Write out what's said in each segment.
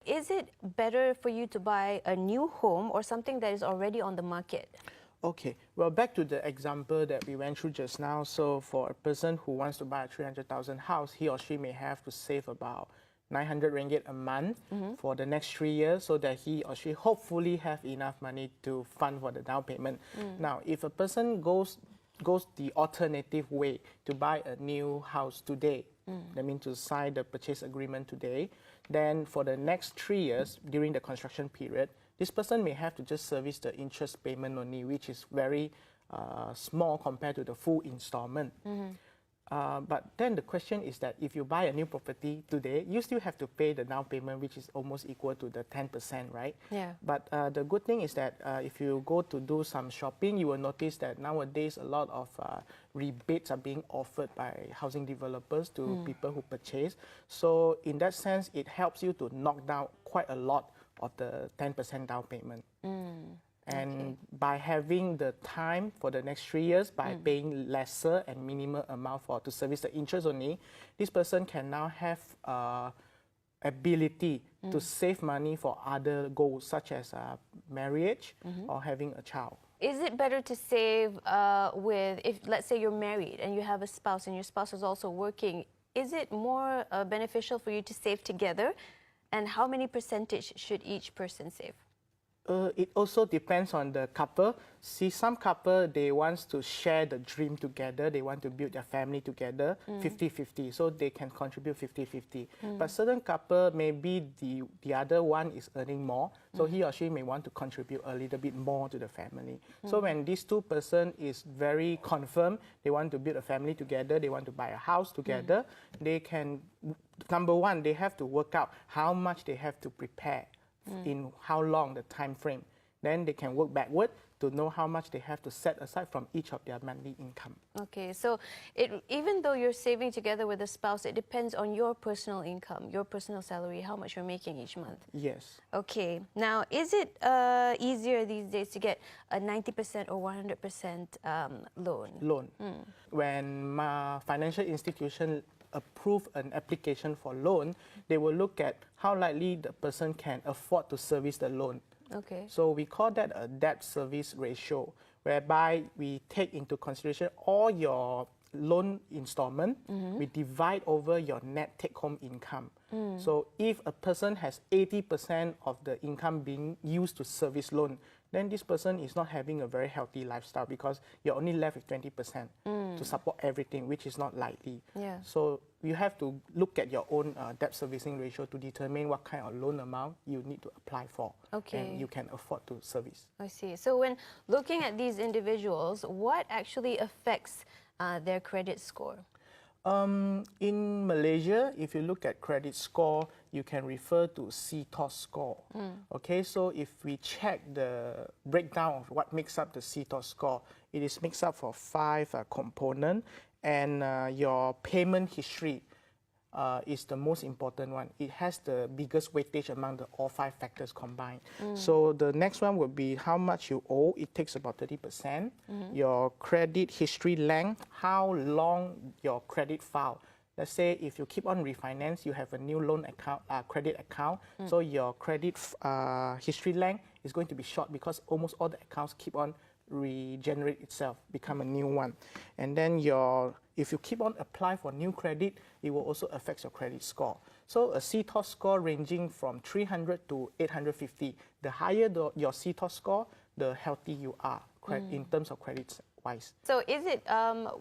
Is it better for you to buy a new home or something that is already on the market? Okay, well, back to the example that we went through just now. So for a person who wants to buy a 300,000 house, he or she may have to save about 900 ringgit a month for the next 3 years so that he or she hopefully have enough money to fund for the down payment. Now, if a person goes the alternative way to buy a new house today, that means to sign the purchase agreement today, then for the next 3 years during the construction period, this person may have to just service the interest payment only, which is very small compared to the full installment. But then the question is that if you buy a new property today, you still have to pay the down payment, which is almost equal to the 10%, right? Yeah. But the good thing is that if you go to do some shopping, you will notice that nowadays a lot of rebates are being offered by housing developers to people who purchase. So in that sense, it helps you to knock down quite a lot of the 10% down payment. And by having the time for the next 3 years, by paying lesser and minimal amount to service the interest only, this person can now have ability to save money for other goals such as marriage or having a child. Is it better to save if let's say you're married and you have a spouse and your spouse is also working, is it more beneficial for you to save together? And how many percentage should each person save? It also depends on the couple. See, some couple, they want to share the dream together. They want to build their family together, 50-50. So they can contribute 50-50. But certain couple, maybe the other one is earning more. So he or she may want to contribute a little bit more to the family. So when these two person is very confirmed, they want to build a family together, they want to buy a house together, they can, number one, they have to work out how much they have to prepare. In how long the time frame, then they can work backward to know how much they have to set aside from each of their monthly income. Okay, so even though you're saving together with a spouse, it depends on your personal income, your personal salary, how much you're making each month. Yes. Okay, now is it easier these days to get a 90% or 100% loan? When my financial institution approve an application for loan, they will look at how likely the person can afford to service the loan. Okay. So we call that a debt service ratio, whereby we take into consideration all your loan installment, we divide over your net take-home income. So if a person has 80% of the income being used to service loan, then this person is not having a very healthy lifestyle because you're only left with 20% to support everything, which is not likely. Yeah. So you have to look at your own debt servicing ratio to determine what kind of loan amount you need to apply for and you can afford to service. I see. So when looking at these individuals, what actually affects their credit score? In Malaysia, if you look at credit score, you can refer to CTOS score. Okay, so if we check the breakdown of what makes up the CTOS score, it is mixed up for 5 components, and your payment history is the most important one. It has the biggest weightage among all 5 factors combined. So the next one would be how much you owe. It takes about 30%. Your credit history length, how long your credit file. Let's say if you keep on refinance, you have a new loan account, credit account. So your credit history length is going to be short because almost all the accounts keep on regenerate itself, become a new one. And then if you keep on applying for new credit, it will also affect your credit score. So a CTOS score ranging from 300 to 850. The higher your CTOS score, the healthy you are in terms of credit wise. So is it,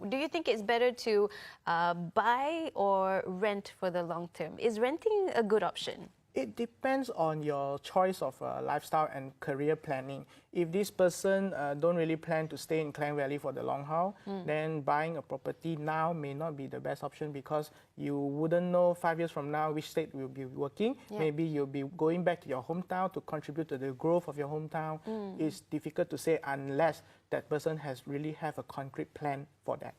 do you think it's better to buy or rent for the long term? Is renting a good option? It depends on your choice of lifestyle and career planning. If this person don't really plan to stay in Klang Valley for the long haul, then buying a property now may not be the best option because you wouldn't know 5 years from now which state will be working. Yeah. Maybe you'll be going back to your hometown to contribute to the growth of your hometown. It's difficult to say unless that person has really have a concrete plan for that.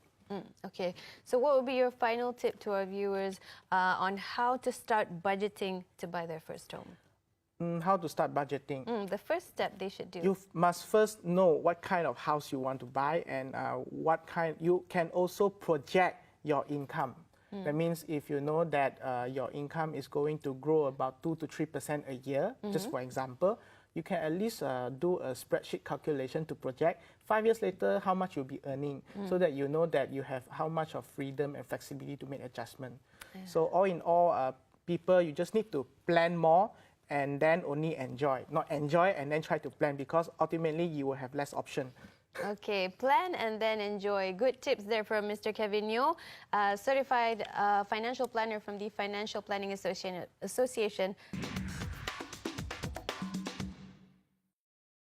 Okay, so what would be your final tip to our viewers on how to start budgeting to buy their first home? How to start budgeting? The first step they should do. You must first know what kind of house you want to buy and you can also project your income. That means if you know that your income is going to grow about 2 to 3% a year, just for example, you can at least do a spreadsheet calculation to project 5 years later how much you'll be earning, so that you know that you have how much of freedom and flexibility to make adjustment. So all in all, people, you just need to plan more and then only enjoy. Not enjoy and then try to plan, because ultimately you will have less option. Okay, plan and then enjoy. Good tips there from Mr. Kevin Neoh, certified financial planner from the Financial Planning Association.